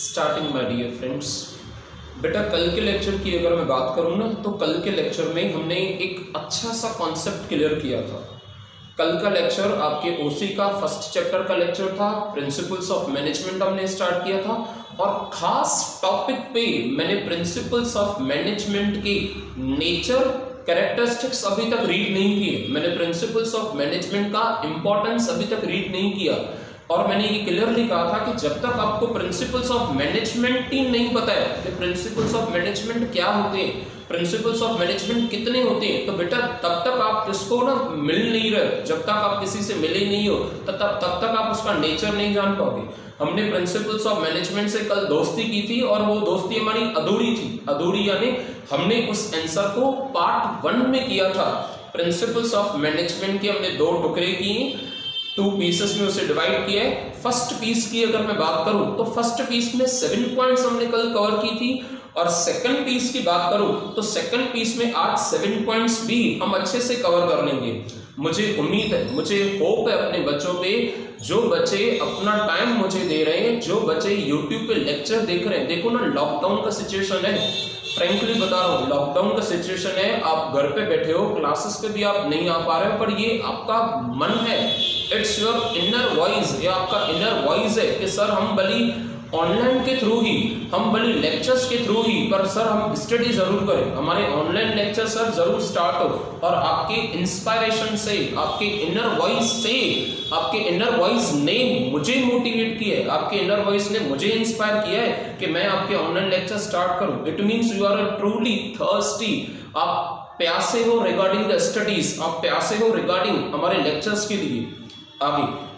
Starting my dear friends. बेटा कल के लेक्चर की अगर मैं बात करूँ ना तो कल के लेक्चर में हमने एक अच्छा सा कॉन्सेप्ट क्लियर किया था। कल का लेक्चर आपके ओसी का फर्स्ट चैप्टर का लेक्चर था, प्रिंसिपल्स ऑफ मैनेजमेंट हमने स्टार्ट किया था और खास टॉपिक पे मैंने प्रिंसिपल्स ऑफ मैनेजमेंट की नेचर कैरेक्टरिस्टिक्स अभी तक रीड नहीं किए। मैंने प्रिंसिपल्स ऑफ मैनेजमेंट का इंपॉर्टेंस अभी तक रीड नहीं किया और मैंने ये क्लियरली कहा था कि जब तक आपको प्रिंसिपल्स ऑफ मैनेजमेंट ही नहीं पता है कि प्रिंसिपल्स ऑफ मैनेजमेंट क्या होते हैं, प्रिंसिपल्स ऑफ मैनेजमेंट कितने होते हैं, तो बेटा तब तक आप इसको ना मिल नहीं रहे। जब तक आप किसी से मिले नहीं हो तब तक आप उसका नेचर नहीं जान पाओगे। हमने प्रिंसिपल्स ऑफ मैनेजमेंट से कल दोस्ती की थी और वो दोस्ती हमारी अधूरी थी। अधूरी यानी हमने उस आंसर को पार्ट 1 में किया था। प्रिंसिपल्स ऑफ मैनेजमेंट के हमने 2 टुकड़े किए, 2 पीसेस में उसे डिवाइड किया है। फर्स्ट पीस की अगर मैं बात करूं तो फर्स्ट पीस में 7 पॉइंट्स हमने कल कवर की थी और सेकंड पीस की बात करूं तो सेकंड पीस में आज 7 पॉइंट्स भी हम अच्छे से कवर कर लेंगे। मुझे उम्मीद है, मुझे होप है अपने बच्चों पे, जो बच्चे अपना टाइम मुझे दे रहे हैं, जो बच्चे यूट्यूब पे लेक्चर देख रहे हैं। देखो ना, लॉकडाउन का सिचुएशन है, फ्रैंकली बता रहा हूँ, लॉकडाउन का सिचुएशन है। आप घर पे बैठे हो, क्लासेस पे भी आप नहीं आ पा रहे हो, पर ये आपका मन है, इट्स योर इनर वॉइस, ये आपका इनर वॉइस है कि सर हम भली ऑनलाइन के थ्रू ही, हम भली लेक्चर्स के थ्रू ही, पर सर हम स्टडी जरूर करें, हमारे ऑनलाइन लेक्चर सर जरूर स्टार्ट हो। और आपके इंस्पायरेशन से, आपके इनर वॉइस से, आपके इनर वॉइस ने मुझे मोटिवेट किया है, आपके इनर वॉइस ने मुझे इंस्पायर किया है कि मैं आपके ऑनलाइन लेक्चर स्टार्ट करूं। It means you are truly thirsty, आप प्यासे हो रिगार्डिंग द स्टडीज, आप प्यासे हो रिगार्डिंग हमारे लेक्चर्स के लिए।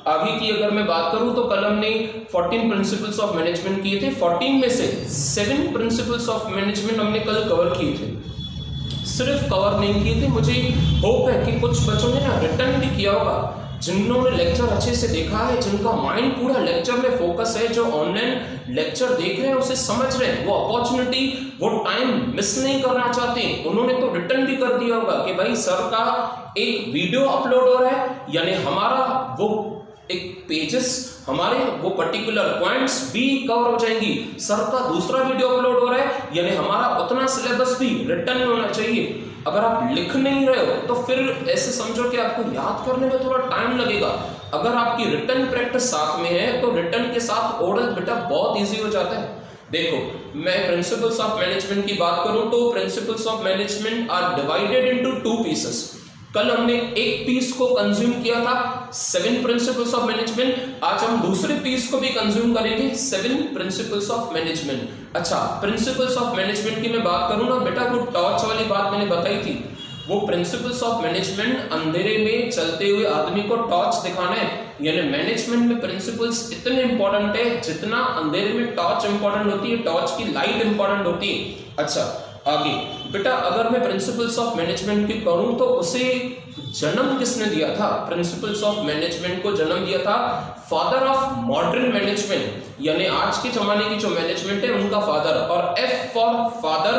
आगे की अगर मैं बात करूं तो कल हमने 14 प्रिंसिपल्स ऑफ मैनेजमेंट किए थे। 14 में से 7 प्रिंसिपल्स ऑफ मैनेजमेंट हमने कल कवर किए थे। सिर्फ कवर नहीं किए थे, मुझे होप है कि कुछ बच्चों ने ना रिटर्न भी किया होगा, जिन्होंने लेक्चर अच्छे से देखा है, जिनका माइंड पूरा लेक्चर में फोकस है, जो ऑनलाइन लेक्चर देख रहे हैं, उसे समझ रहे हैं, वो अपॉर्चुनिटी, वो टाइम मिस नहीं करना चाहते, उन्होंने तो रिटर्न भी कर दिया होगा कि भाई सर का एक वीडियो अपलोड हो रहा है, यानी हमारा वो एक पेजेस, हमारे वो पर्टिकुलर पॉइंट्स भी कवर हो जाएंगी। सर का दूसरा वीडियो अपलोड हो रहा है, यानी हमारा उतना सिलेबस भी रिटर्न होना चाहिए। अगर आप लिख नहीं रहे हो तो फिर ऐसे समझो कि आपको याद करने में थोड़ा टाइम लगेगा। अगर आपकी रिटर्न प्रैक्टिस साथ में है तो रिटर्न के साथ ओरल बेटा बहुत इजी हो जाता है। देखो, मैं प्रिंसिपल्स ऑफ मैनेजमेंट की बात करूं तो principles of management are divided into 2 pieces. कल हमने एक पीस को कंज्यूम किया था, 7 प्रिंसिपल्स ऑफ मैनेजमेंट। आज हम दूसरे पीस को भी कंज्यूम करेंगे, 7 प्रिंसिपल्स ऑफ मैनेजमेंट। अच्छा, प्रिंसिपल्स ऑफ मैनेजमेंट की मैं बात करूं ना बेटा, वो टॉर्च वाली बात मैंने बताई थी, वो प्रिंसिपल्स ऑफ मैनेजमेंट अंधेरे में चलते हुए आदमी को टॉर्च दिखाना है। यानी मैनेजमेंट में प्रिंसिपल्स इतने इंपॉर्टेंट है जितना अंधेरे में टॉर्च इंपॉर्टेंट होती है, टॉर्च की लाइट इंपॉर्टेंट होती है। अच्छा, आगे बेटा अगर मैं प्रिंसिपल्स ऑफ मैनेजमेंट की करूं तो उसे जन्म किसने दिया था? प्रिंसिपल्स ऑफ मैनेजमेंट को जन्म दिया था फादर ऑफ मॉडर्न मैनेजमेंट, यानी आज के जमाने की जो मैनेजमेंट है उनका फादर। और F for father,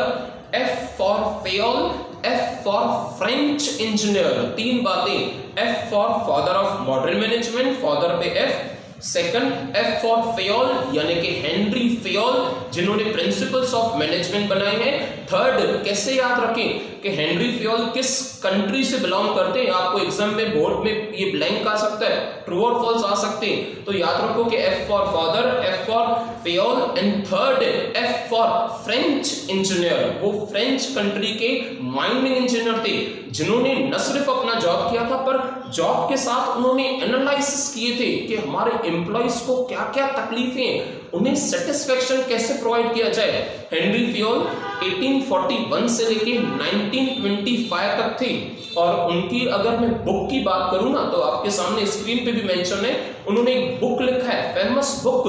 F for Fayol, F for French engineer. 3 बातें, F for father of modern management, father पे F, second F for Fayol यानी कि हेनरी फेयोल, जिन्होंने प्रिंसिपल्स ऑफ मैनेजमेंट बनाए हैं। थर्ड, कैसे याद रखें कि हेनरी फेयोल किस कंट्री से बिलोंग करते हैं? आपको एग्जाम में बोर्ड में ये ब्लैंक आ सकता है, ट्रू और फॉल्स आ सकते हैं, तो याद रखो कि F for father, F for Fayol and third F for French engineer. वो फ्रेंच कंट्री के माइनिंग इंजीनियर थे, जिन्होंने न सिर्फ अपना जॉब किया था पर जॉब के साथ उन्होंने एनालिसिस किए थे कि हमारे एम्प्लॉइज को क्या क्या तकलीफें, उन्हें सेटिस्फेक्शन कैसे प्रोवाइड किया जाए। हेनरी फेयोल 1841 से लेके 1925 तक थे और उनकी अगर मैं बुक की बात करूं ना तो आपके सामने स्क्रीन पे भी मेंशन है, उन्होंने एक बुक लिखा है, famous book,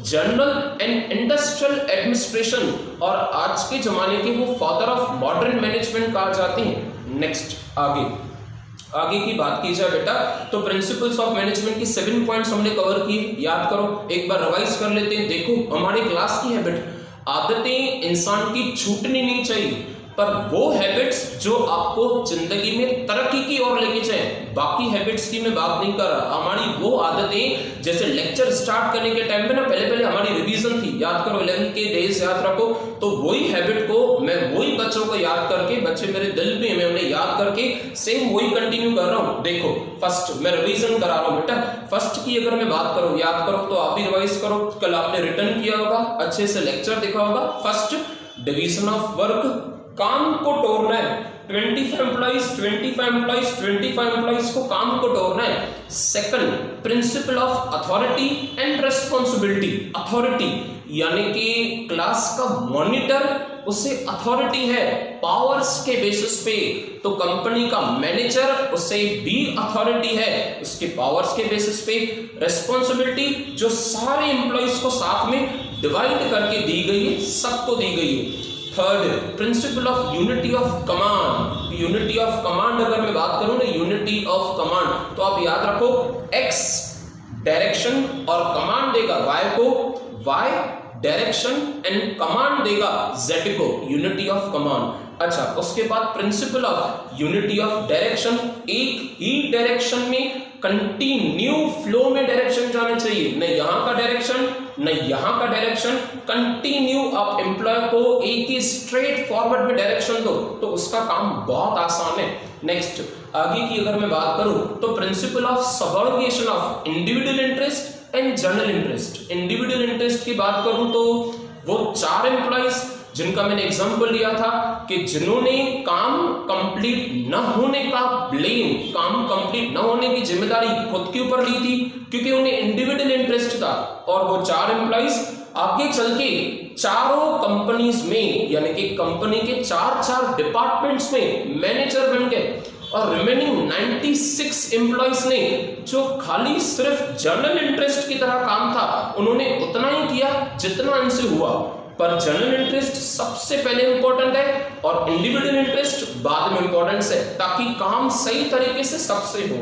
journal and industrial administration, और आज के जमाने के वो फादर ऑफ मॉडर्न मैनेजमेंट कहा जाते हैं। नेक्स्ट, आगे की बात की जाए बेटा तो प्रिंसिपल्स ऑफ मैनेजमेंट की 7 पॉइंट्स हमने कवर किए, याद करो, एक बार रिवाइज कर लेते हैं। देखो, हमारी क्लास की हैबिट, आदतें इंसान की छूटनी नहीं चाहिए। पर वो हैबिट्स जो आपको जिंदगी में तरक्की की ओर लेके जाए। बाकी हैबिट्स की मैं बात नहीं कर रहा। हमारी वो आदतें, जैसे लेक्चर स्टार्ट करने के टाइम पे ना पहले हमारी रिवीजन थी, याद करो 11th के डेज याद रखो, तो वही हैबिट को मैं वही बच्चों को याद करके, बच्चे मेरे दिल में, मैं उन्हें याद करके सेम वही कंटिन्यू कर रहा हूँ। देखो फर्स्ट मैं रिवीजन करा रहा हूँ बेटा। फर्स्ट की अगर मैं बात करूँ, याद करो, तो आप भी रिवाइज करो। कल आपने रिटर्न किया होगा, अच्छे से लेक्चर देखा होगा। फर्स्ट, डिवीजन ऑफ वर्क, काम को तोड़ना है। 25 एम्प्लॉइज 25 एम्प्लॉइज को काम को तोड़ना है। Second, principle of authority and responsibility. Authority यानी कि क्लास का मॉनिटर, उसे अथॉरिटी है पावर्स के बेसिस पे, तो कंपनी का मैनेजर, उसे भी अथॉरिटी है उसके पावर्स के बेसिस पे। रेस्पॉन्सिबिलिटी जो सारे एम्प्लॉइज को साथ में डिवाइड करके दी गई है, सबको दी गई है। Third, principal of unity of command. Unity of command अगर मैं बात करूं ना, यूनिटी ऑफ कमांड, तो आप याद रखो एक्स डायरेक्शन और कमांड देगा वाई को, वाई डायरेक्शन एंड कमांड देगा जेड को, यूनिटी ऑफ कमांड। अच्छा, उसके बाद principal of unity of direction, एक ही डायरेक्शन में कंटिन्यू फ्लो में डायरेक्शन जाने चाहिए, न यहाँ का डायरेक्शन न यहाँ का डायरेक्शन, कंटिन्यू आप एम्प्लॉय को एक ही स्ट्रेट फॉरवर्ड में डायरेक्शन दो, तो उसका काम बहुत आसान है। नेक्स्ट, आगे की अगर मैं बात करूं, तो principle of subordination of individual interest and general interest. Individual interest की बात करूं तो वो 4 एम्प्लॉइज जिनका मैंने एग्जांपल लिया था कि जिन्होंने काम कंप्लीट न होने का ब्लेम, काम कंप्लीट न होने की जिम्मेदारी खुद के ऊपर ली थी, क्योंकि उन्हें इंडिविजुअल इंटरेस्ट था। और वो 4 एम्प्लॉइज आगे चल के चारों कंपनीज में, यानी कि कंपनी के 4 डिपार्टमेंट्स में मैनेजर बन गए। और रिमेनिंग 96 एम्प्लॉइज ने, जो खाली सिर्फ जनरल इंटरेस्ट की तरह काम था, उन्होंने उतना ही किया जितना इनसे हुआ। पर जनरल इंटरेस्ट सबसे पहले इंपॉर्टेंट है और इंडिविजुअल इंटरेस्ट बाद में इंपॉर्टेंस है, ताकि काम सही तरीके से सबसे हो।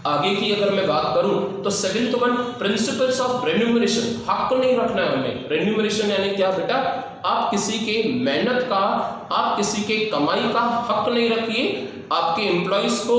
आगे की अगर मैं बात करूं तो 7th one, principles of remuneration. हक नहीं रखना है हमें। रेन्यूमरेशन यानी क्या बेटा? आप किसी के मेहनत का, आप किसी के कमाई का हक नहीं रखिए। आपके एम्प्लॉइज को,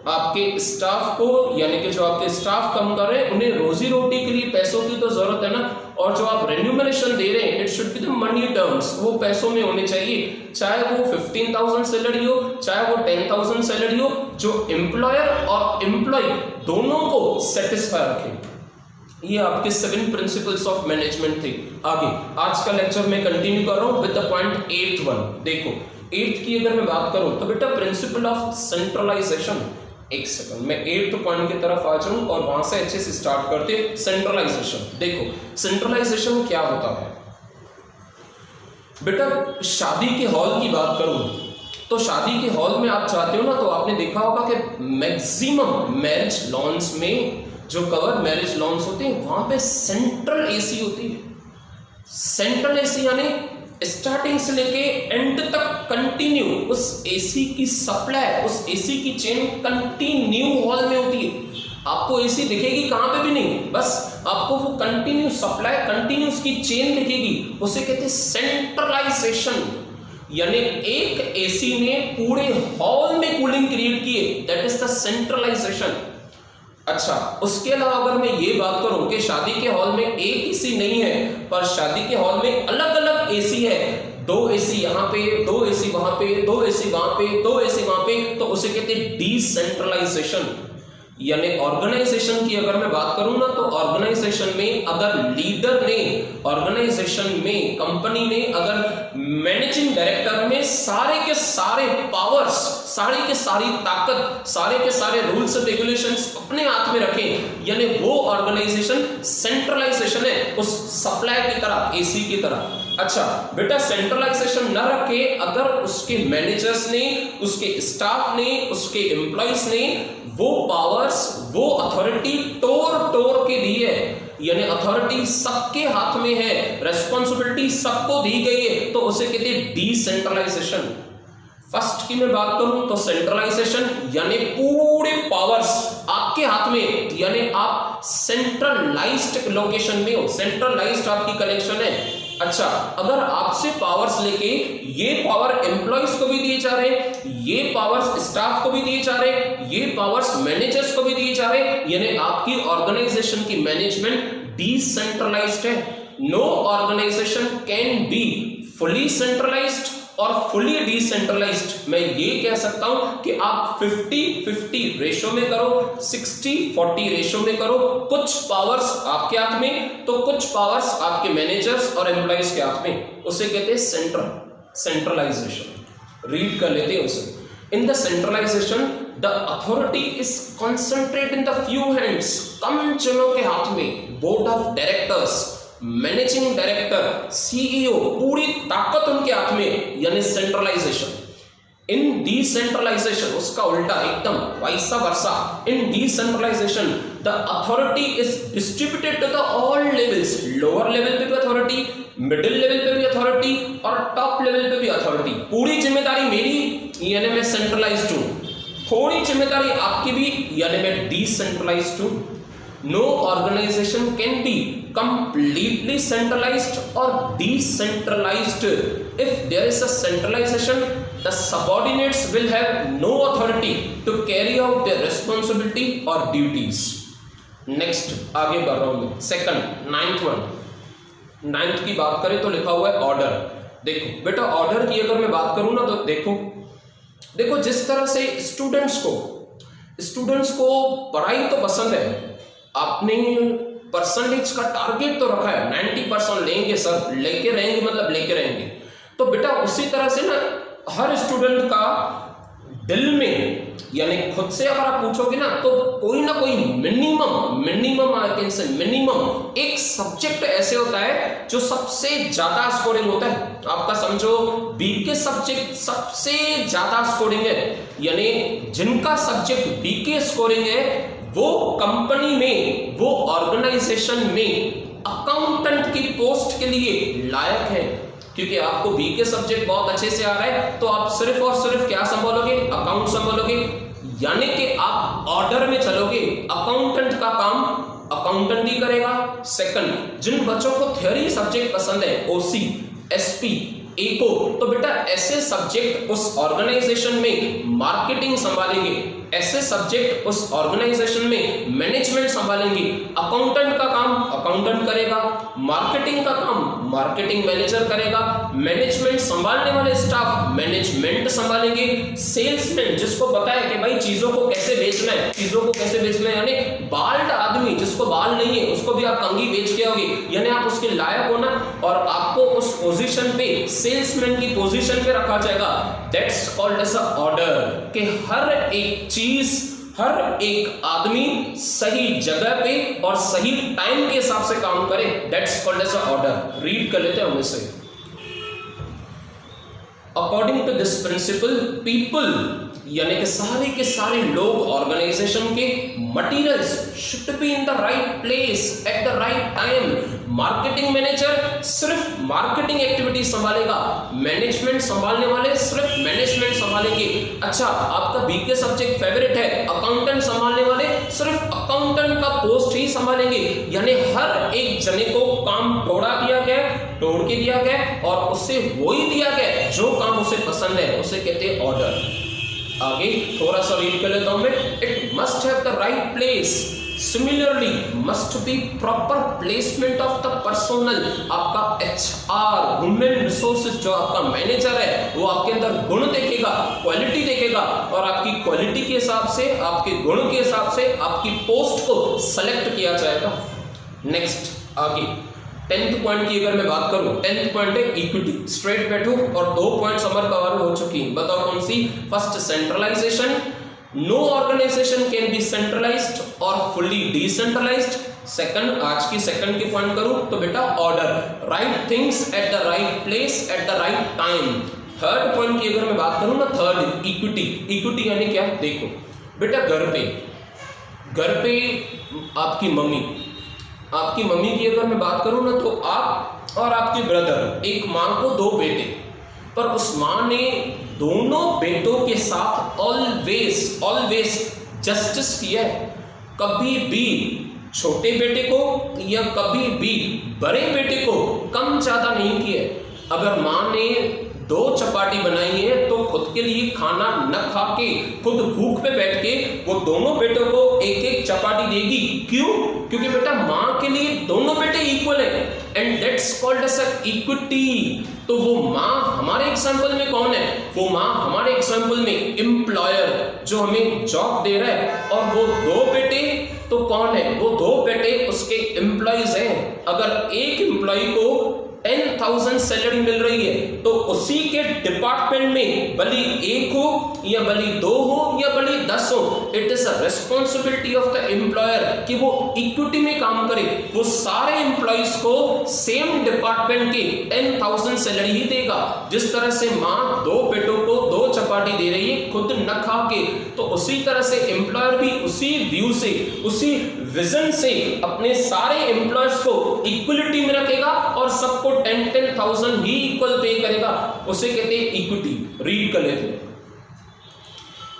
आपके स्टाफ को, यानी कि जो आपके स्टाफ काम कर रहे हैं, उन्हें रोजी रोटी के लिए पैसों की तो जरूरत है ना, और जो आप रेन्यूमरेशन दे रहे हैं, it should be the money terms, वो पैसों में होने चाहिए। चाहे वो 15,000 सैलरी हो, चाहे वो 10,000 सैलरी हो, जो एम्प्लॉयर और एम्प्लॉय दोनों को सेटिस्फाई रखे। ये आपके 7 प्रिंसिपल्स ऑफ मैनेजमेंट थे। आगे आज का लेक्चर मैं कंटिन्यू कर रहा हूं with the point 8th one. देखो 8th की अगर मैं बात करूं तो बेटा प्रिंसिपल ऑफ सेंट्रलाइजेशन। एक सेकंड, मैं 8th पॉइंट की तरफ आ जाऊं और वहां से अच्छे से स्टार्ट करते हैं। सेंट्रलाइजेशन। देखो सेंट्रलाइजेशन क्या होता है बेटा? शादी के हॉल की बात करूं तो शादी के हॉल में आप चाहते हो ना, तो आपने देखा होगा कि मैक्सिमम मैरिज लॉन्स में, जो कवर मैरिज लॉन्स होते हैं, वहां पे सेंट्रल एसी होती है। सेंट्रल एसी यानी स्टार्टिंग से लेके एंड तक कंटिन्यू उस एसी की सप्लाई, उस एसी की चेन कंटिन्यू हॉल में होती है। आपको एसी दिखेगी कहां पे भी नहीं, बस आपको वो कंटिन्यू सप्लाई, कंटिन्यू उसकी चेन दिखेगी। उसे कहते हैं सेंट्रलाइजेशन, यानी एक एसी ने पूरे हॉल में कूलिंग क्रिएट की है, दैट इज द सेंट्रलाइजेशन। अच्छा, उसके अलावा अगर मैं ये बात करूं कि शादी के हॉल में एक एसी नहीं है, पर शादी के हॉल में अलग अलग एसी है, 2 एसी यहाँ पे, 2 एसी वहां पे, 2 एसी वहां पे, 2 एसी वहां पे, तो उसे कहते हैं डिसेंट्रलाइजेशन। यानी ऑर्गेनाइजेशन की अगर मैं बात करूं ना, तो ऑर्गेनाइजेशन में अगर लीडर ने, ऑर्गेनाइजेशन में, कंपनी ने अगर मैनेजिंग डायरेक्टर में सारे के सारे पावर्स, सारी के सारी ताकत, सारे के सारे रूल्स एंड रेगुलेशंस अपने हाथ में रखे, यानी वो ऑर्गेनाइजेशन सेंट्रलाइजेशन है, उस सप्लाई की तरह, एसी की तरह। अच्छा बेटा, सेंट्रलाइजेशन न रखे अगर उसके मैनेजर्स ने, उसके स्टाफ ने, उसके एम्प्लॉइज ने वो पावर्स, वो अथॉरिटी टोर के दी है, यानी अथॉरिटी सबके हाथ में है, रेस्पॉन्सिबिलिटी सबको दी गई है, तो उसे कहते हैं डिसेंट्रलाइजेशन। फर्स्ट की मैं बात करूं तो सेंट्रलाइजेशन यानी पूरे पावर्स आपके हाथ में, यानी आप सेंट्रलाइज्ड लोकेशन में हो, सेंट्रलाइज्ड आपकी कनेक्शन है। अच्छा, अगर आपसे पावर्स लेके ये पावर एम्प्लॉइज को भी दिए जा रहे हैं, ये पावर्स स्टाफ को भी दिए जा रहे हैं, ये पावर्स मैनेजर्स को भी दिए जा रहे हैं, यानी आपकी ऑर्गेनाइजेशन की मैनेजमेंट डिसेंट्रलाइज्ड है। No organisation can be fully centralised और फुली डिसेंट्रलाइज्ड। मैं ये कह सकता हूं कि आप 50-50 रेशो में करो, 60-40 रेशो में करो, कुछ पावर्स आपके हाथ में तो कुछ पावर्स आपके मैनेजर्स और एम्प्लॉइज के हाथ में, उसे कहते हैं सेंट्रलाइजेशन। रीड कर लेते हैं उसे। In the centralisation the authority is concentrate in the few hands, कम जनों के हाथ में, board of directors, managing director, CEO, पूरी ताकत उनके हाथ में, यानी सेंट्रलाइजेशन। इन डिसेंट्रलाइजेशन उसका उल्टा, एकदम vice versa. In decentralisation the authority is distributed to the all levels, lower level पे भी अथॉरिटी, मिडिल लेवल पे भी अथॉरिटी और टॉप लेवल पे भी अथॉरिटी। पूरी जिम्मेदारी मेरी, यानी मैं सेंट्रलाइज्ड हूं, थोड़ी जिम्मेदारी आपकी भी, यानी मैं डिसेंट्रलाइज्ड हूं। No organization can be completely centralized or decentralized. If there is a centralization, the subordinates will have no authority to carry out their responsibility or duties. Next, आगे बढ़ रहा हूं मैं। Second, ninth की बात करें तो लिखा हुआ है ऑर्डर। देखो बेटा, ऑर्डर की अगर मैं बात करूं ना तो देखो जिस तरह से स्टूडेंट्स को पढ़ाई तो पसंद है, आपने परसेंटेज का टारगेट तो रखा है 90% लेंगे सर, लेके रहेंगे, मतलब लेके रहेंगे। तो बेटा उसी तरह से ना हर स्टूडेंट का दिल में, यानी खुद से अगर आप पूछोगे ना तो कोई ना कोई मिनिमम एक सब्जेक्ट ऐसे होता है जो सबसे ज्यादा स्कोरिंग होता है। आपका समझो बीके सब्जेक्ट सबसे ज्यादा स्कोरिंग है, यानी जिनका सब्जेक्ट बीके स्कोरिंग है वो कंपनी में, वो ऑर्गेनाइजेशन में अकाउंटेंट की पोस्ट के लिए लायक है। क्योंकि आपको बीके सब्जेक्ट बहुत अच्छे से आ रहा है तो आप सिर्फ और सिर्फ क्या संभालोगे, अकाउंट संभालोगे, यानी कि आप ऑर्डर में चलोगे। अकाउंटेंट का काम अकाउंटेंट ही करेगा। सेकंड, जिन बच्चों को थ्योरी सब्जेक्ट पसंद है, ओसी, एसपी, एको, तो बेटा ऐसे सब्जेक्ट उस ऑर्गेनाइजेशन में मार्केटिंग संभालेंगे, ऐसे सब्जेक्ट उस ऑर्गेनाइजेशन में मैनेजमेंट संभालेंगे। अकाउंटेंट का काम अकाउंटेंट करेगा, मार्केटिंग का काम मार्केटिंग मैनेजर करेगा, मैनेजमेंट संभालने वाले स्टाफ मैनेजमेंट संभालेंगे, सेल्समैन जिसको पता है कि भाई चीजों को कैसे बेचना है, यानी बाल्ड आदमी जिसको बाल नहीं है उसको भी आप कंघी बेच के आओगे, यानी आप उसके लायक हो ना, और आपको उस पोजीशन पे, सेल्समैन की पोजीशन पे रखा जाएगा। That's called as a order, कि हर एक चीज, हर एक आदमी सही जगह पे और सही टाइम के हिसाब से काम करे। That's called as a order. Read कर लेते हैं हम इसे। According to this principle, people यानी कि सारे के सारे लोग ऑर्गेनाइजेशन के materials should be in the right place at the right time. Marketing manager सिर्फ मार्केटिंग एक्टिविटी संभालेगा, मैनेजमेंट संभालने वाले सिर्फ मैनेजमेंट संभालेंगे। अच्छा, आपका बीके सब्जेक्ट फेवरेट है, अकाउंटेंट संभालने वाले सिर्फ अकाउंटेंट का पोस्ट ही संभालेंगे, यानी हर एक जने को काम तोड़ के दिया गया और उससे वही दिया गया जो काम उसे पसंद है, उसे कहते हैं ऑर्डर। आगे थोड़ा सा रीड कर लेता हूं मैं। It must have the right place, similarly must be proper placement of the personnel. आपका एचआर, ह्यूमन रिसोर्सेज, जो आपका मैनेजर है वो आपके अंदर गुण देखेगा, क्वालिटी देखेगा, और आपकी क्वालिटी के हिसाब से, आपके गुण के हिसाब से आपकी पोस्ट को सेलेक्ट किया जाएगा। नेक्स्ट, आगे 10th पॉइंट की अगर मैं बात करूं, 10th पॉइंट है इक्विटी। स्ट्रेट बैठो, और 2 पॉइंट्स हमारे कवर हो चुकी हैं। बताओ कौन सी? First, centralisation. No organisation can be centralised और फुल्ली डिसेंट्रलाइज्ड। सेकंड, आज की सेकंड की पॉइंट करूं तो बेटा order, right things at the right place at the right time. Third point की अगर मैं बात करूं ना, थर्ड, इक्विटी। इक्विटी यानी क्या? देखो बेटा, घर पे आपकी मम्मी की अगर मैं बात करूं ना तो आप और आपके ब्रदर, एक मां को 2 बेटे, पर उस मां ने दोनों बेटों के साथ ऑलवेज जस्टिस किया है। कभी भी छोटे बेटे को या कभी भी बड़े बेटे को कम ज्यादा नहीं किया। अगर माँ ने 2 चपाटी बनाई है तो खुद के लिए खाना न खा के खुद भूख पे बैठ के वो दोनों बेटों को एक एक चपाटी देगी। क्यों? क्योंकि बेटा माँ के लिए दोनों बेटे इक्वल है and that's called as equity. तो वो माँ हमारे एग्जाम्पल में कौन है? वो माँ हमारे एग्जाम्पल में एम्प्लॉयर जो हमें जॉब दे रहा है, और वो 2 बेटे तो कौन है? वो 2 बेटे उसके एम्प्लॉइज हैं। अगर एक एम्प्लॉय को 10,000 सैलरी मिल रही है तो उसी के डिपार्टमेंट में भले 1 हो या भले 2 हो या भले 10 हो, it is a responsibility of the employer कि वो इक्विटी में काम करे। वो सारे एम्प्लॉइज को सेम डिपार्टमेंट के 10,000 सैलरी ही देगा। जिस तरह से माँ 2 बेटों को 2 चपाटी दे रही है खुद न खा के, तो उसी तरह से एम्प्लॉयर भी उसी व्यू से, उसी विजन से अपने सारे एम्प्लॉयर्स को इक्वलिटी में रखेगा और सबको 10,000 ही इक्वल पे करेगा। उसे कहते हैं इक्विटी। रीड कर लेते हैं।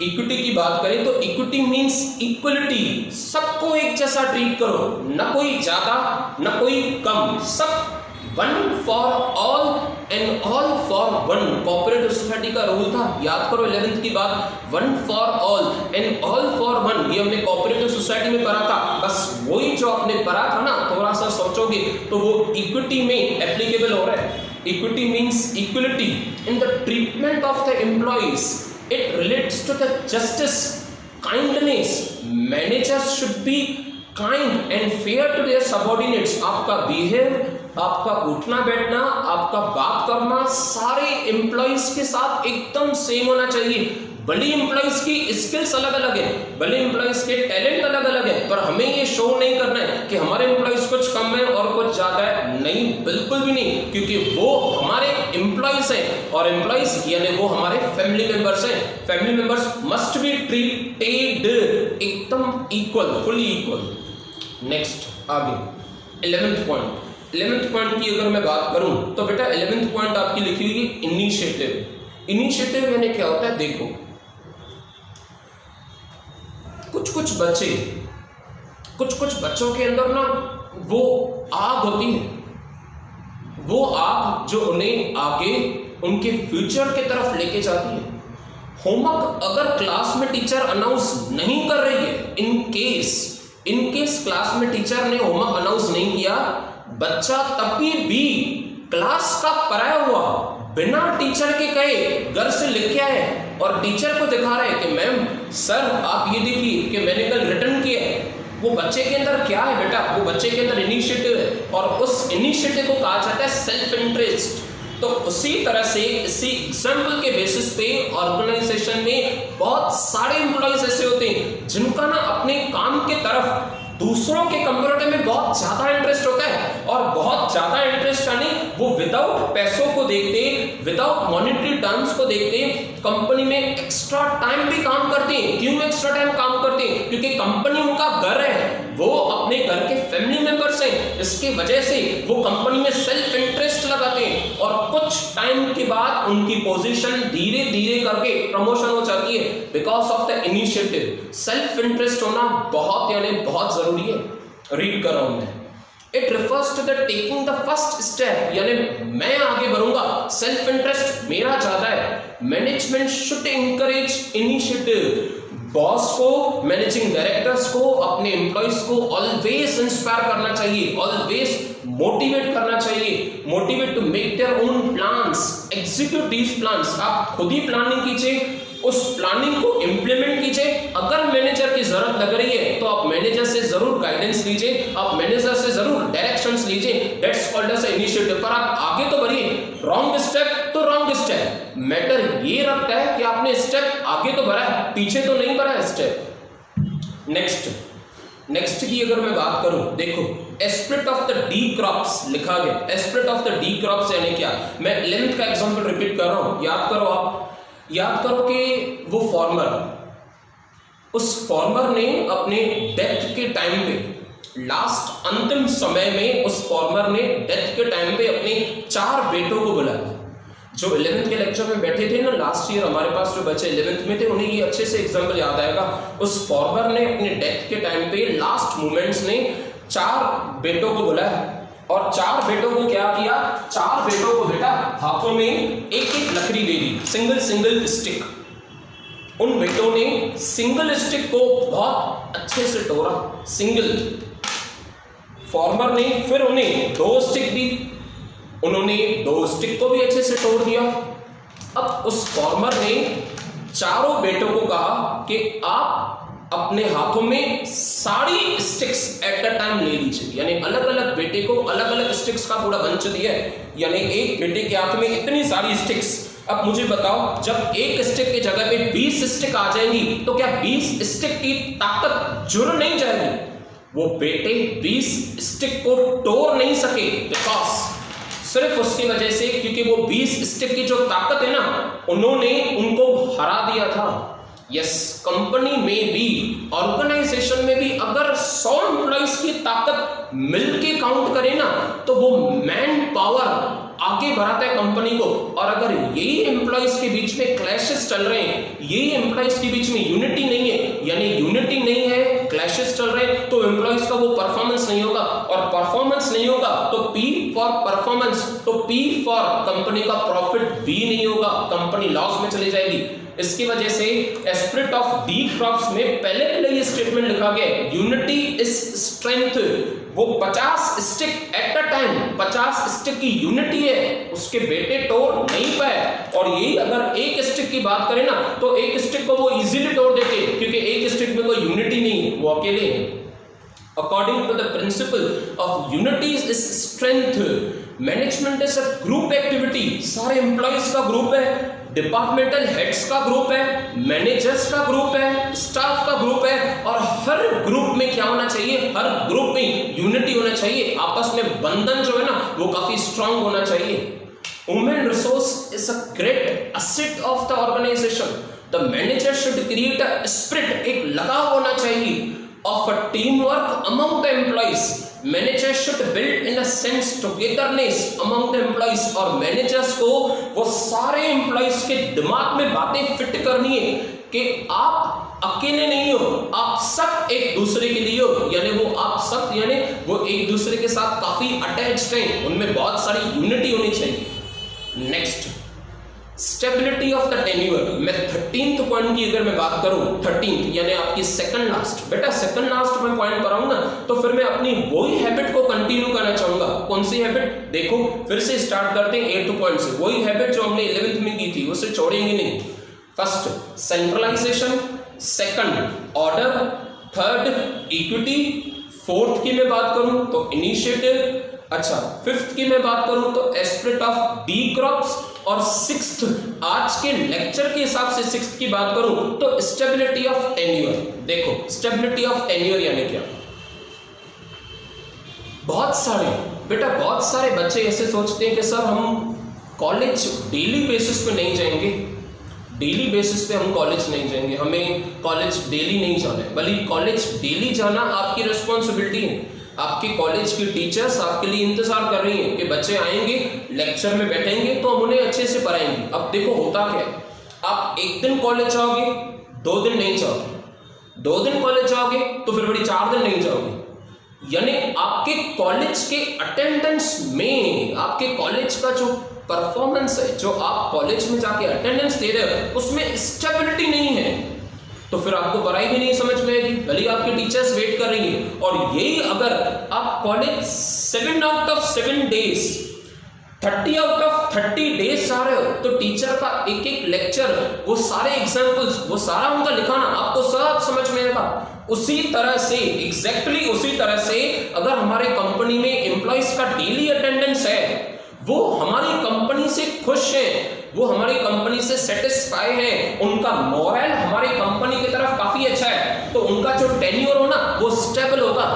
इक्विटी की बात करें तो इक्विटी मींस इक्वलिटी। सबको एक जैसा ट्रीट करो, न कोई ज्यादा न कोई कम, सब 1 for all and all for 1। Cooperative society का रूल था, याद करो 11th की बात, 1 for all and all for 1। ये हमने कोऑपरेटिव सोसाइटी में पढ़ा था। बस वही जो आपने पढ़ा था ना, थोड़ा सा सोचोगे तो वो इक्विटी में एप्लीकेबल हो रहा है। Equity means equality in the treatment of the employees. It relates to the justice, kindness. Managers should be kind and fair to their subordinates. आपका बिहेव, आपका उठना बैठना, आपका बात करना सारे एम्प्लॉइज के साथ एकदम सेम होना चाहिए। भले एम्प्लॉइज की स्किल्स अलग अलग है, भले एम्प्लॉइज के टैलेंट अलग अलग है, पर हमें ये शो नहीं करना है कि हमारे एम्प्लॉइज कुछ कम है और कुछ ज्यादा है। नहीं, बिल्कुल भी नहीं, क्योंकि वो हमारे एम्प्लॉइज हैं और एम्प्लॉइज यानी वो हमारे फैमिली मेंबर्स हैं। Family members must be treated एकदम इक्वल, फुली इक्वल। नेक्स्ट आगे 11th पॉइंट। 11th पॉइंट की अगर मैं बात करूं तो बेटा 11th पॉइंट आपकी लिखी हुई है इनिशिएटिव। इनिशिएटिव यानी क्या होता है? देखो, कुछ बच्चों के अंदर ना वो आग होती है, वो आग जो उन्हें आगे उनके फ्यूचर की तरफ लेके जाती है। होमवर्क अगर क्लास में टीचर अनाउंस नहीं कर रही है, इन केस क्लास में टीचर ने होमवर्क अनाउंस नहीं किया, बच्चा तभी भी क्लास का पढ़ाया हुआ बिना टीचर के कहे घर से लिख के आए और टीचर को दिखा रहे कि मैम सर आप ये देखिए कि मैंने कल रिटर्न किया है। वो बच्चे के अंदर क्या है बेटा? वो बच्चे के अंदर इनिशिएटिव है और उस इनिशिएटिव को कहा जाता है सेल्फ इंटरेस्ट। तो उसी तरह से इसी एग्जाम्पल के बेसिस पे ऑर्गेनाइजेशन में बहुत सारे एम्प्लॉइज ऐसे होते हैं जिनका ना अपने काम के तरफ दूसरों के कंपैरिजन में बहुत ज्यादा इंटरेस्ट होता है, और बहुत ज्यादा इंटरेस्ट यानी वो विदाउट पैसों को देखते, विदाउट मॉनेटरी टर्म्स को देखते कंपनी में एक्स्ट्रा टाइम भी काम करते हैं। क्यों एक्स्ट्रा टाइम काम करते हैं? क्योंकि कंपनी उनका घर है, वो अपने घर के फैमिली मेंबर्स हैं। इसकी वजह से वो कंपनी में सेल्फ इंटरेस्ट लगाते हैं और कुछ टाइम के बाद उनकी पोजीशन धीरे धीरे करके प्रमोशन हो जाती है because of the initiative. Self interest होना बहुत यानी बहुत जरूरी है। रीड कर रहा हूं मैं। It refers to the taking the first step, यानी मैं आगे बढ़ूंगा, सेल्फ इंटरेस्ट मेरा ज्यादा है। Management should encourage initiative. Boss को, मैनेजिंग डायरेक्टर्स को अपने एम्प्लॉइज को ऑलवेज इंस्पायर करना चाहिए, ऑलवेज मोटिवेट करना चाहिए। Motivate to make their own plans, execute these plans. आप खुद ही प्लानिंग कीजिए, उस प्लानिंग को इंप्लीमेंट कीजिए। अगर मैनेजर की जरूरत लग रही है तो आप मैनेजर से जरूर गाइडेंस लीजिए, आप मैनेजर से जरूर डायरेक्शंस लीजिए। That's called as initiative. पर आप आगे तो बढ़िए, रॉन्ग स्टेप तो रॉन्ग स्टेप। मैटर ये रखता है कि आपने स्टेप आगे तो बढ़ा है, पीछे तो नहीं बढ़ा है स्टेप। नेक्स्ट की अगर मैं बात करूं, देखो aspect of the D crops लिखा गया। Aspect of the D crops यानी क्या? मैं 11th का एग्जांपल रिपीट कर रहा हूं, याद करो। आप याद करो कि वो फार्मर, उस फार्मर ने अपने डेथ के टाइम पे, लास्ट अंतिम समय में उस फार्मर ने डेथ के टाइम पे अपने 4 बेटों को बुलाया। जो 11th के लेक्चर में बैठे थे ना लास्ट ईयर, हमारे पास जो बच्चे 11th में थे उन्हें ये अच्छे से एग्जाम्पल याद आएगा। उस फार्मर ने अपने डेथ के टाइम पे लास्ट मोमेंट्स ने 4 बेटों को बुलाया और 4 बेटों को क्या किया, 4 बेटों को बेटा हाथों में एक एक लकड़ी दे दी, सिंगल स्टिक। उन बेटों ने सिंगल स्टिक को बहुत अच्छे से तोड़ा, सिंगल। फार्मर ने फिर उन्हें 2 स्टिक दी, उन्होंने 2 स्टिक को भी अच्छे से तोड़ दिया। अब उस फार्मर ने चारों बेटों को कहा कि आप अपने हाथों में सारी स्टिक्स एट अ टाइम ले लीजिए, यानी अलग अलग बेटे को अलग अलग स्टिक्स का पूरा बंच दिया है, यानी एक बेटे के हाथ में इतनी सारी स्टिक्स। अब मुझे बताओ, जब एक स्टिक की जगह पे 20 स्टिक आ जाएंगी तो क्या 20 स्टिक की ताकत जुड़ नहीं जाएगी? वो बेटे 20 स्टिक को तोड़ नहीं सके, बिकॉज सिर्फ उसकी वजह से, क्योंकि वो 20 स्टिक की जो ताकत है ना, उन्होंने उनको हरा दिया था। यस, कंपनी में भी, ऑर्गेनाइजेशन में भी अगर 100 एम्प्लॉइज की ताकत मिलके काउंट करे ना, तो वो मैन पावर आगे बढ़ाता है कंपनी को। और अगर यही एम्प्लॉइज के बीच में क्लैशेस चल रहे हैं, यही एम्प्लॉइज के बीच में यूनिटी नहीं है, यानी यूनिटी नहीं है, क्लैशेस चल रहे हैं, तो एम्प्लॉइज का वो परफॉर्मेंस नहीं होगा, और परफॉर्मेंस नहीं होगा तो पी फॉर परफॉर्मेंस, तो पी फॉर कंपनी का प्रॉफिट भी नहीं होगा, कंपनी लॉस में चली जाएगी। इसकी वजह से एस्पिरिट ऑफ डी क्रॉप्स में पहले ये स्टेटमेंट लिखा गया, यूनिटी इज स्ट्रेंथ। वो 50 stick at a time, 50 stick की यूनिटी है, उसके बेटे तोड़ नहीं पाए। और यही अगर एक स्टिक की बात करें ना, तो एक स्टिक को वो इजीली तोड़ देते, क्योंकि एक स्टिक में कोई यूनिटी नहीं है, वो अकेले है। According to the principle of unity is strength, management is a group activity, सारे एम्प्लॉइज का ग्रुप है, डिपार्टमेंटल हेड्स का ग्रुप है, मैनेजर्स का ग्रुप है, स्टाफ का ग्रुप है, और हर ग्रुप में क्या होना चाहिए, हर ग्रुप में यूनिटी होना चाहिए, आपस में बंधन जो है ना वो काफी स्ट्रांग होना चाहिए। Human resource is a great asset of the organisation, the manager should create a spirit, एक लगाव होना चाहिए of a teamwork among the employees. Managers should build in a sense togetherness among the employees, और managers को वो सारे employees के दिमाग में बातें फिट करनी है कि आप अकेले नहीं हो, आप सब एक दूसरे के लिए हो, यानी वो आप सब, यानी वो एक दूसरे के साथ काफी अटैच्ड हैं, उनमें बहुत सारी यूनिटी होनी चाहिए। Next, stability of the tenure. मैं 13th पॉइंट की अगर मैं बात करूं, 13th यानी आपकी सेकंड लास्ट, बेटा सेकंड लास्ट मैं पॉइंट पर आऊंगा तो फिर मैं अपनी वही हैबिट को कंटिन्यू करना चाहूंगा। कौन सी हैबिट? देखो फिर से स्टार्ट करते हैं 8 पॉइंट से, वही हैबिट जो हमने 11th में की थी, उसे छोड़ेंगे नहीं। First centralisation, second order, third equity, fourth की मैं बात करूं तो इनिशिएटिव, अच्छा फिफ्थ की मैं बात करूं तो एस्पिरिट ऑफ डी क्रॉप्स, और सिक्स्थ आज के लेक्चर के हिसाब से सिक्स्थ की बात करूं तो स्टेबिलिटी ऑफ टेन्योर। देखो स्टेबिलिटी ऑफ टेन्योर यानी क्या? बहुत सारे बच्चे ऐसे सोचते हैं कि सर हम कॉलेज डेली बेसिस पे नहीं जाएंगे, डेली बेसिस पे हम कॉलेज नहीं जाएंगे, हमें कॉलेज डेली नहीं जाना है। बल्कि कॉलेज डेली जाना आपकी रिस्पॉन्सिबिलिटी है, आपके कॉलेज की टीचर्स आपके लिए इंतजार कर रही हैं कि बच्चे आएंगे, लेक्चर में बैठेंगे तो हम उन्हें अच्छे से पढ़ाएंगे। अब देखो होता क्या है, आप एक दिन कॉलेज जाओगे, 2 दिन नहीं जाओगे, 2 दिन कॉलेज जाओगे तो फिर बड़ी 4 दिन नहीं जाओगे, यानी आपके कॉलेज के अटेंडेंस में, आपके कॉलेज का जो परफॉर्मेंस है, जो आप कॉलेज में जाके अटेंडेंस दे रहे हो, उसमें स्टेबिलिटी नहीं है, तो फिर आपको पढ़ाई भी नहीं समझ में आएगी, भले आपके टीचर्स वेट कर रही है। और यही अगर आप college 7 out of 7 days, 30 out of 30 days जा रहे हो, तो टीचर का एक एक लेक्चर, वो सारे एग्जाम्पल्स, वो सारा उनका लिखाना आपको सब समझ में आएगा। उसी तरह से, एग्जैक्टली उसी तरह से अगर हमारे कंपनी में एम्प्लॉइज का डेली अटेंडेंस है, वो हमारी कंपनी से खुश है, वो हमारी कंपनी से सेटिस्फाई है, उनका मोरल हमारी कंपनी की तरफ काफी अच्छा है, तो उनका जो टेन्योर हो ना वो स्टेबल होगा।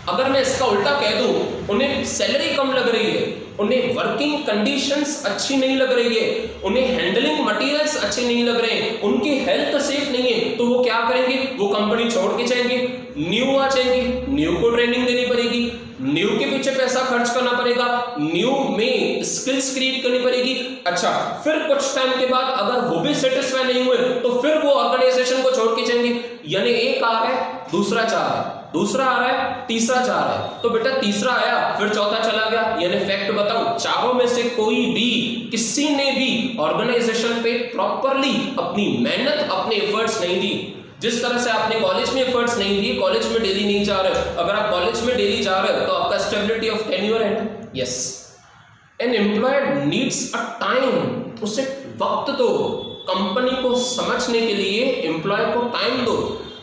अगर मैं इसका उल्टा कह दूं, उन्हें सैलरी कम लग रही है, उन्हें वर्किंग कंडीशंस अच्छी नहीं लग रही है, उन्हें हैंडलिंग मटेरियल्स अच्छे नहीं लग रहे हैं, उनकी हेल्थ सेफ नहीं है, तो वो क्या करेंगे? वो कंपनी छोड़ के जाएंगे, न्यू आ जाएंगे, न्यू को ट्रेनिंग देनी पड़ेगी, न्यू के पीछे पैसा खर्च करना पड़ेगा, न्यू में स्किल्स क्रिएट करनी पड़ेगी। अच्छा फिर कुछ टाइम के बाद अगर वो भी सेटिस्फाई नहीं हुए तो फिर वो ऑर्गेनाइजेशन को छोड़ के जाएंगे, यानी एक आ रहा है दूसरा चाह रहा है, दूसरा आ रहा है, तीसरा जा रहा है। तो बेटा तीसरा आया, फिर चौथा चला गया। यानी फैक्ट बताऊं, चारों में से कोई भी, किसी ने भी ऑर्गेनाइजेशन पे प्रॉपरली अपनी मेहनत, अपने एफर्ट्स नहीं दी। जिस तरह से आपने कॉलेज में एफर्ट्स नहीं दिए, कॉलेज में डेली नहीं जा रहे हो, अगर आप कॉलेज में डेली जा रहे हो तो आपका स्टेबिलिटी ऑफ टेन्योर है ना। Yes, an employ needs a time, उसे वक्त दो, कंपनी को समझने के लिए एम्प्लॉय को टाइम दो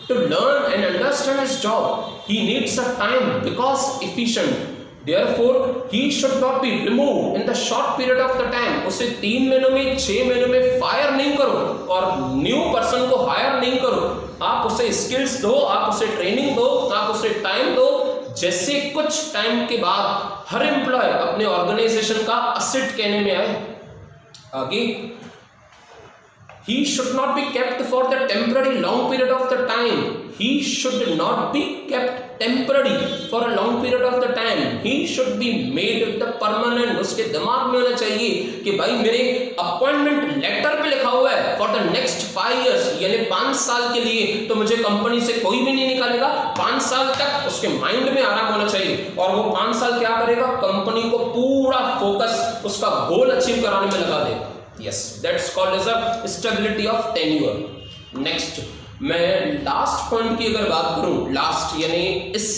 to learn and understand his job. He needs a time because efficient. Therefore, he should not be removed in the short period of the time. उसे 3 महीनों में, 6 महीनों में फायर नहीं करो और न्यू पर्सन को हायर नहीं करो। आप उसे स्किल्स दो, आप उसे ट्रेनिंग दो, आप उसे टाइम दो, जैसे कुछ टाइम के बाद हर एम्प्लॉय अपने ऑर्गेनाइजेशन का असेट कहने में आए। आगे, he should not be kept for the temporary long period of the time. He should not be kept temporary for a long period of the time. He should be made the permanent. उसके दिमाग में होना चाहिए कि भाई मेरे appointment letter पे लिखा हुआ है for the next 5 years, यानी 5 साल के लिए तो मुझे कंपनी से कोई भी नहीं निकालेगा। 5 साल तक उसके माइंड में आराम होना चाहिए और वो 5 साल क्या करेगा, कंपनी को पूरा फोकस उसका गोल अचीव कराने में लगा देगा। Yes, that's called as a stability of tenure. Next, मैं लास्ट पॉइंट की अगर बात करूं, लास्ट यानी इस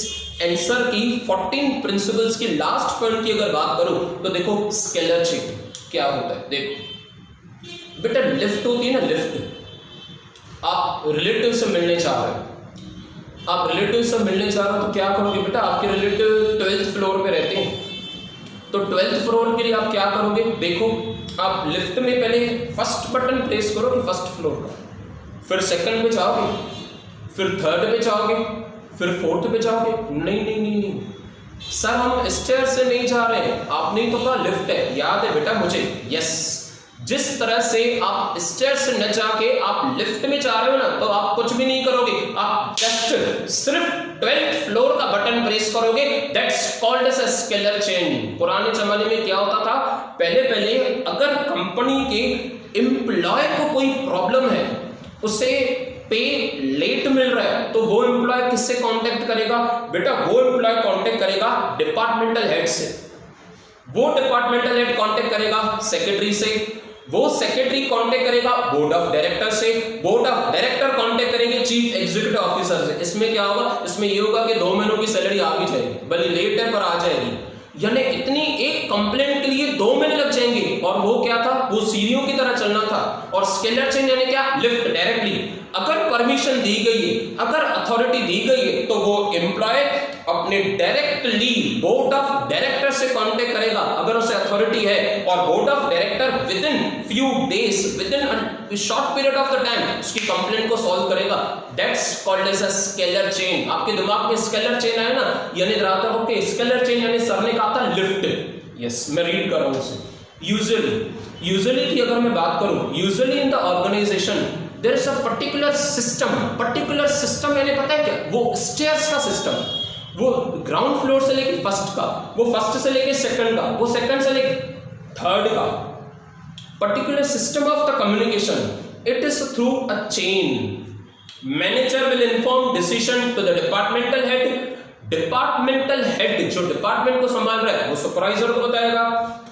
आंसर की 14 प्रिंसिपल्स की लास्ट पॉइंट की अगर बात करूं तो देखो स्केलर चेन क्या होता है। देखो बेटा, लिफ्ट होती है ना, लिफ्ट, आप रिलेटिव से मिलने चाह रहे हो, आप रिलेटिव से मिलने चाह रहे हो तो क्या करोगे बेटा, आपके रिलेटिव 12th फ्लोर पे रहते हैं, तो 12th फ्लोर के लिए आप क्या करोगे, देखो आप लिफ्ट में पहले फर्स्ट बटन प्रेस करो कि फर्स्ट फ्लोर का, फिर सेकंड पे जाओगे, फिर थर्ड पे जाओगे, फिर फोर्थ पे जाओगे। नहीं नहीं नहीं नहीं सर, हम स्टेयर से नहीं जा रहे हैं, आपने ही तो कहा लिफ्ट है, याद है बेटा मुझे। यस, जिस तरह से आप स्टेयर से न जाके आप लिफ्ट में जा रहे हो ना, तो आप कुछ भी नहीं करोगे, आप जस्ट सिर्फ 12th फ्लोर का बटन प्रेस करोगे। That's called as a scalar chain. पुराने जमाने में क्या होता था, पहले अगर कंपनी के एम्प्लॉय को कोई प्रॉब्लम है, उसे पे लेट मिल रहा है, तो वो एम्प्लॉय किससे कांटेक्ट करेगा बेटा, वो एम्प्लॉय कांटेक्ट करेगा डिपार्टमेंटल हेड से, वो डिपार्टमेंटल हेड कांटेक्ट करेगा सेक्रेटरी से, वो सेक्रेटरी कांटेक्ट करेगा बोर्ड ऑफ डायरेक्टर से, बोर्ड ऑफ डायरेक्टर कांटेक्ट करेंगे चीफ एग्जीक्यूटिव ऑफिसर से। इसमें क्या होगा, इसमें ये होगा कि 2 महीनों की सैलरी आ भी जाएगी, भले लेट है पर आ जाएगी। यानी इतनी एक कंप्लेंट के लिए 2 महीने लग जाएंगे, और वो क्या था, वो सीढ़ियों की तरह चलना था। और स्केलर चेन यानी क्या, लिफ्ट डायरेक्टली। अगर परमिशन दी गई है, अगर अथॉरिटी दी गई है, तो वो एम्प्लॉय अपने डायरेक्टली बोर्ड ऑफ डायरेक्टर से कांटेक्ट करेगा अगर उसे अथॉरिटी है, और board of director within few days, within short period of the time उसकी कंप्लेंट को सॉल्व करेगा। That's called as a scalar chain. आपके दिमाग में स्केलर चेन है ना, यानी रहता हो कि स्केलर चेन यानी सर ने कहा था लिफ्ट। यस, मैं रीड कर रहा हूं उसे। यूजुअली की अगर मैं बात करूं, usually in the organisation there is a particular system यानी पता है क्या, वो स्टेयर्स का सिस्टम, वो ग्राउंड फ्लोर से लेके फर्स्ट का, वो फर्स्ट से लेके सेकंड का, वो सेकंड से लेके थर्ड का, particular system of the communication, it is through a chain. Manager will inform decision to the departmental head, departmental head जो डिपार्टमेंट को संभाल रहा है वो सुपरवाइजर को बताएगा,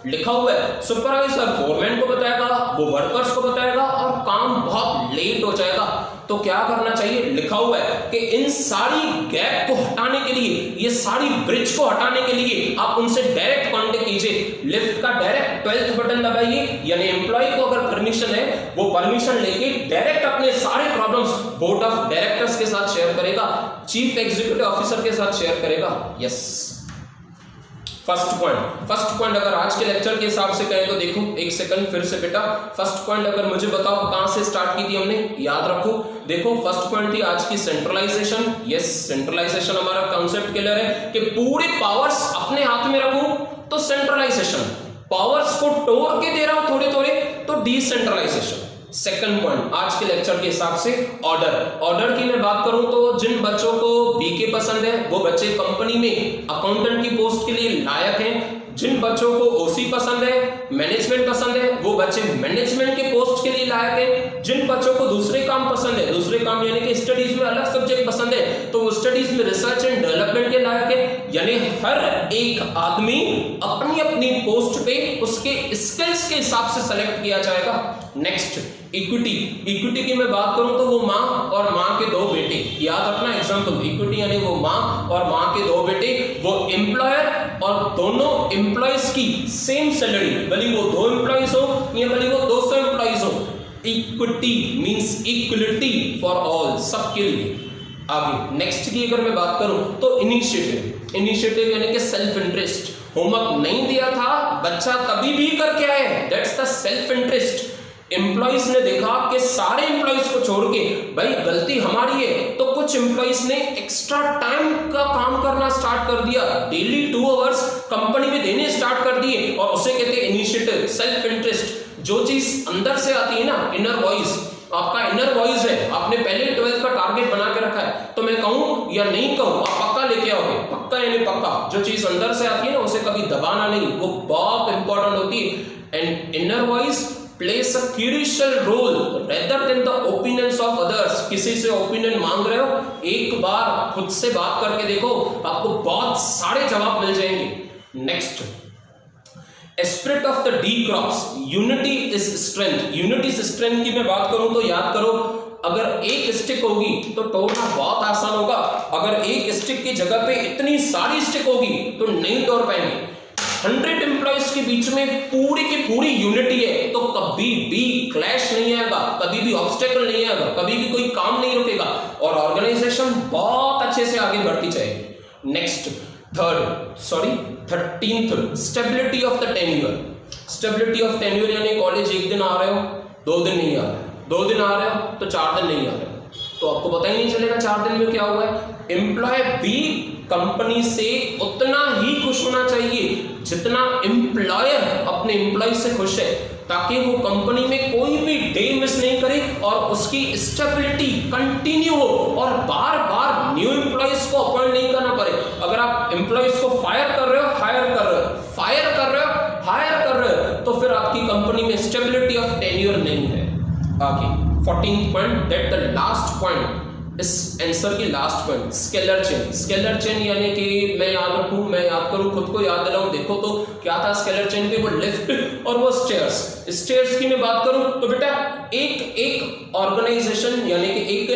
लिखा हुआ है सुपरवाइजर फोरमैन को बताएगा, वो वर्कर्स को बताएगा, और काम बहुत लेट हो जाएगा। तो क्या करना चाहिए, लिखा हुआ है कि इन सारी गैप को हटाने के लिए, ये सारी ब्रिज को हटाने के लिए आप उनसे डायरेक्ट कांटेक्ट कीजिए। लिफ्ट का डायरेक्ट 12th बटन दबाइए, यानी एम्प्लॉय को अगर परमिशन है, वो परमिशन लेके डायरेक्ट अपने सारे प्रॉब्लम्स बोर्ड ऑफ डायरेक्टर्स के साथ शेयर करेगा, चीफ एग्जीक्यूटिव ऑफिसर के साथ शेयर करेगा। यस, फर्स्ट पॉइंट अगर आज के लेक्चर के हिसाब से कहें तो देखो, एक सेकंड फिर से बेटा, फर्स्ट पॉइंट अगर मुझे बताओ कहां से स्टार्ट की थी हमने, याद रखो। देखो फर्स्ट पॉइंट थी आज की सेंट्रलाइजेशन। यस, सेंट्रलाइजेशन हमारा कॉन्सेप्ट क्लियर है कि पूरे पावर्स अपने हाथ में रखूं तो सेंट्रलाइजेशन, पावर्स को तोड़ के दे रहा हूं थोड़े थोड़े तो डिसेंट्रलाइजेशन। सेकंड पॉइंट आज के लेक्चर के हिसाब से ऑर्डर की मैं बात करूं तो जिन बच्चों को बीके पसंद है वो बच्चे कंपनी में अकाउंटेंट की पोस्ट के लिए लायक हैं, जिन बच्चों को ओसी पसंद है, मैनेजमेंट पसंद है, वो बच्चे मैनेजमेंट के पोस्ट के लिए लायक है। जिन बच्चों को दूसरे काम पसंद है, दूसरे काम यानी कि स्टडीज में अलग सब्जेक्ट पसंद है, तो वो स्टडीज में रिसर्च एंड डेवलपमेंट के लायक है। यानी हर एक आदमी अपनी अपनी पोस्ट पे उसके स्किल्स के हिसाब से सेलेक्ट किया जाएगा। Next, equity. इक्विटी की मैं बात करूं तो वो माँ और माँ के दो बेटे, याद रखना एग्जांपल, इक्विटी यानी वो माँ और माँ के दो बेटे, वो एम्प्लॉयर और दोनों एम्प्लॉयज की सेम सैलरी, भले वो 2 एम्प्लॉयज हो या भले वो 200 एम्प्लॉयज हो। Equity means equality for all, सबके लिए। आगे नेक्स्ट की अगर मैं बात करूं तो इनिशिएटिव। इनिशिएटिव यानी कि सेल्फ इंटरेस्ट। होमवर्क नहीं दिया था, बच्चा तभी भी करके आए, that's the self interest. Employees ने देखा कि सारे एम्प्लॉइज को छोड़ के भाई गलती हमारी है, तो कुछ एम्प्लॉइज ने एक्स्ट्रा टाइम का काम करना स्टार्ट कर दिया, डेली 2 आवर्स कंपनी में देने स्टार्ट कर दिए, और उसे कहते हैं इनिशिएटिव, सेल्फ इंटरेस्ट। जो चीज अंदर से आती है ना, इनर वॉइस, आपका इनर वॉइस है, आपने पहले 12th का टारगेट बना के रखा है, तो मैं कहूं या नहीं कहूं, आप पक्का लेके आओगे, पक्का यानी पक्का। जो चीज अंदर से आती है ना, उसे कभी दबाना नहीं, वो बहुत इंपॉर्टेंट होती है। And inner voice plays a crucial role rather than the opinions of others। किसी से ओपिनियन मांग रहे हो, एक बार खुद से बात करके देखो, आपको बहुत सारे जवाब मिल जाएंगे। Next, spirit of the D crops, unity is strength. Unity is strength की मैं बात करूं तो याद करो, अगर एक स्टिक होगी तो तोड़ना बहुत आसान होगा, अगर एक स्टिक की जगह पे इतनी सारी स्टिक होगी तो नहीं तोड़ पाएंगे। 100 एम्प्लॉइज के बीच में पूरी की पूरी यूनिटी है, तो कभी भी क्लैश नहीं आएगा, कभी भी ऑब्स्टेकल नहीं आएगा, कभी भी कोई काम नहीं रुकेगा, और ऑर्गेनाइजेशन बहुत अच्छे से आगे बढ़ती जाएगी। Next, 13th, stability of the tenure. Stability of tenure यानी कॉलेज एक दिन आ रहे हो, 2 दिन नहीं आ रहे हो, 2 दिन आ रहे हो तो 4 दिन नहीं आ रहे हो, तो आपको पता ही नहीं चलेगा 4 दिन में क्या हुआ है। एम्प्लॉय भी कंपनी से उतना ही खुश होना चाहिए जितना एम्प्लॉयर अपने एम्प्लॉय से खुश है, ताकि वो कंपनी में कोई भी डे मिस नहीं करे और उसकी स्टेबिलिटी कंटिन्यू हो, और बार बार न्यू एम्प्लॉयज को अपॉइंट नहीं करना पड़े। अगर आप एम्प्लॉयज को फायर कर रहे हो, हायर कर रहे हो, फायर कर रहे हो, हायर कर रहे हो, तो फिर आपकी कंपनी में स्टेबिलिटी ऑफ टेन्योर नहीं है। आगे 14th point, that the last point, इस आंसर की last point, scalar chain. Scalar chain यानी कि मैं याद रखूं, मैं याद करूं, खुद को याद दिलाऊं, देखो तो क्या था स्केलर चेन पे, वो लिफ्ट और वो स्टेयर्स। स्टेयर्स की मैं बात करूं तो बेटा एक ऑर्गेनाइजेशन यानी कि एक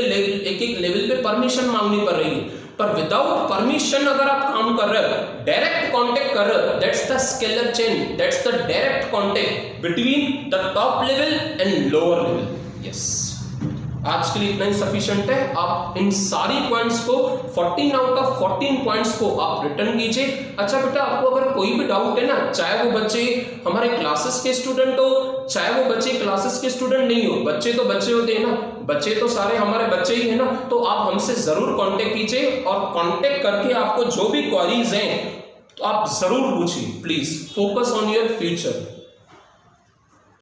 लेवल पे परमिशन मांगनी पड़ रही है, पर विदाउट परमिशन अगर आप काम कर रहे हो, डायरेक्ट कांटेक्ट कर रहे हो, that's the scalar chain, that's the direct contact between the top level and lower level. Yes, आज के लिए इतना ही सफिशिएंट है। आप इन सारी पॉइंट्स को 14 आउट ऑफ 14 पॉइंट्स को आप रिटर्न कीजिए। अच्छा बेटा, आपको अगर कोई भी डाउट है ना, चाहे वो बच्चे हमारे क्लासेस के स्टूडेंट हो, चाहे वो बच्चे क्लासेस के स्टूडेंट नहीं हो, बच्चे तो बच्चे होते हैं ना, बच्चे तो सारे हमारे बच्चे ही है ना, तो आप हमसे जरूर कांटेक्ट कीजिए, और कांटेक्ट करके आपको जो भी क्वेरीज हैं तो आप जरूर पूछिए। Please focus on your future.